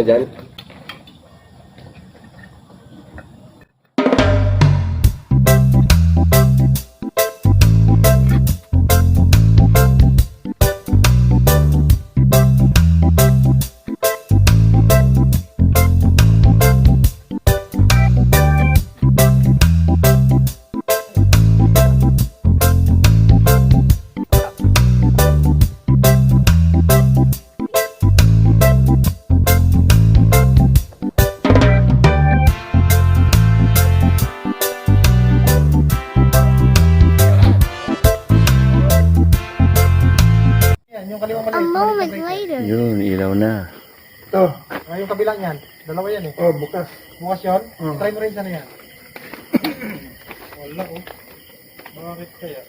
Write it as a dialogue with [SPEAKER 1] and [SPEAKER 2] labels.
[SPEAKER 1] dyan?
[SPEAKER 2] Yung kaliwang
[SPEAKER 3] A
[SPEAKER 2] maliit.
[SPEAKER 3] moment later.
[SPEAKER 4] Yun, ilaw na.
[SPEAKER 2] Ito. Yung kabilang yan. Dalawa yan eh. Oh, bukas. Bukas yun? Try mo rin sana yan. Wala oh. Bakit kaya?